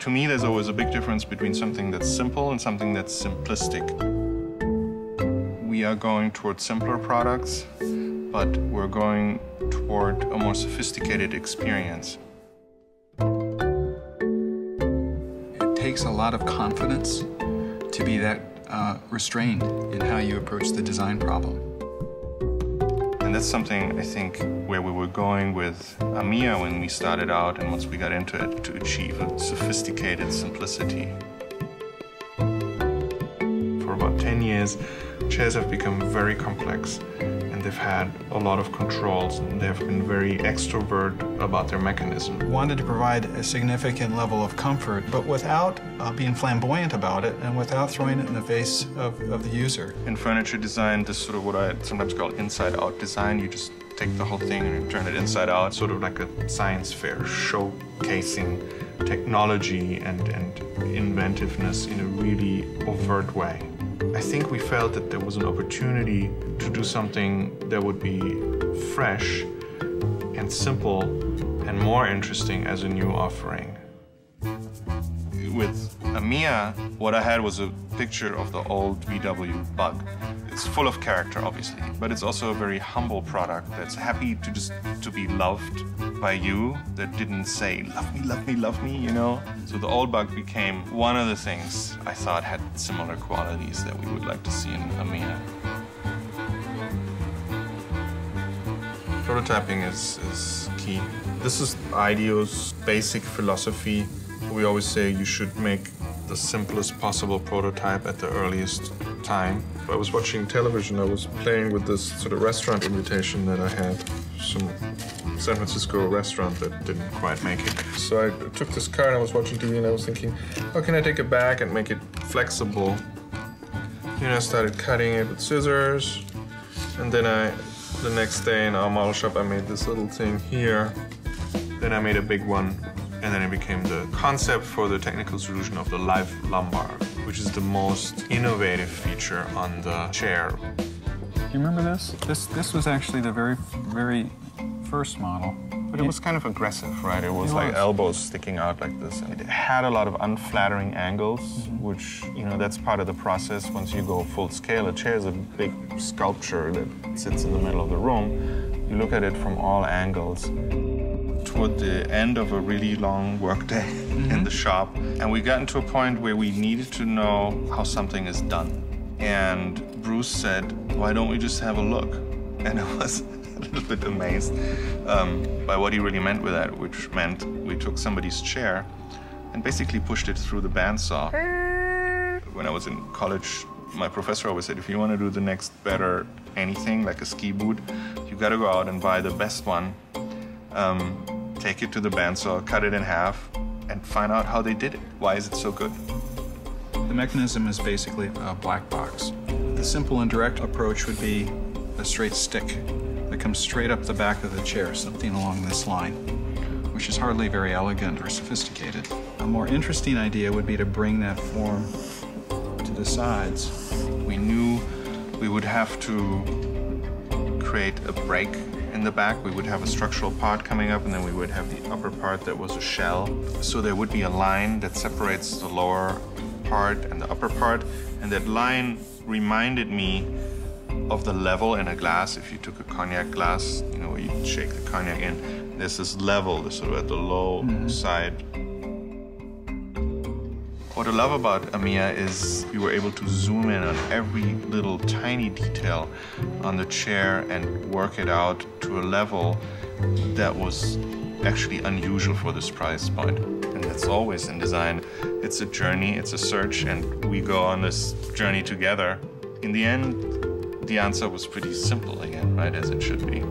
To me, there's always a big difference between something that's simple and something that's simplistic. We are going toward simpler products, but we're going toward a more sophisticated experience. It takes a lot of confidence to be that restrained in how you approach the design problem. And that's something, I think, where we were going with Amia when we started out and once we got into it, to achieve a sophisticated simplicity. For about 10 years, chairs have become very complex, and they've had a lot of controls, and they've been very extrovert about their mechanism. We wanted to provide a significant level of comfort, but without being flamboyant about it and without throwing it in the face of the user. In furniture design, this is sort of what I sometimes call inside-out design. You just take the whole thing and you turn it inside out, sort of like a science fair, showcasing technology and inventiveness in a really overt way. I think we felt that there was an opportunity to do something that would be fresh and simple and more interesting as a new offering. With Amia, what I had was a picture of the old VW Bug. It's full of character, obviously, but it's also a very humble product that's happy to be loved by you, that didn't say, love me, love me, love me, you know? So the old Bug became one of the things I thought had similar qualities that we would like to see in Amia. Prototyping is key. This is IDEO's basic philosophy. We always say you should make the simplest possible prototype at the earliest time. I was watching television, I was playing with this sort of restaurant invitation that I had, some San Francisco restaurant that didn't quite make it. So I took this card and I was watching TV and I was thinking, how can I take it back and make it flexible? You know, I started cutting it with scissors, and then the next day in our model shop, I made this little thing here. Then I made a big one. And then it became the concept for the technical solution of the live lumbar, which is the most innovative feature on the chair. Do you remember this? This was actually the very first model. But it was kind of aggressive, right? It was like elbows sticking out like this. And it had a lot of unflattering angles, which, you know, that's part of the process. Once you go full scale, a chair is a big sculpture that sits in the middle of the room. You look at it from all angles. Toward the end of a really long workday in the shop, and we got into a point where we needed to know how something is done. And Bruce said, why don't we just have a look? And I was a little bit amazed by what he really meant with that, which meant we took somebody's chair and basically pushed it through the bandsaw. When I was in college, my professor always said, if you want to do the next better anything, like a ski boot, you got to go out and buy the best one. Take it to the bandsaw, cut it in half, and find out how they did it. Why is it so good? The mechanism is basically a black box. The simple and direct approach would be a straight stick that comes straight up the back of the chair, something along this line, which is hardly very elegant or sophisticated. A more interesting idea would be to bring that form to the sides. We knew we would have to create a break in the back. We would have a structural part coming up, and then we would have the upper part that was a shell. So there would be a line that separates the lower part and the upper part, and that line reminded me of the level in a glass. If you took a cognac glass, you know, where you shake the cognac in, there's this level, this sort of at the low side. What I love about Amia is we were able to zoom in on every little tiny detail on the chair and work it out to a level that was actually unusual for this price point. And that's always in design. It's a journey, it's a search, and we go on this journey together. In the end, the answer was pretty simple again, right, as it should be.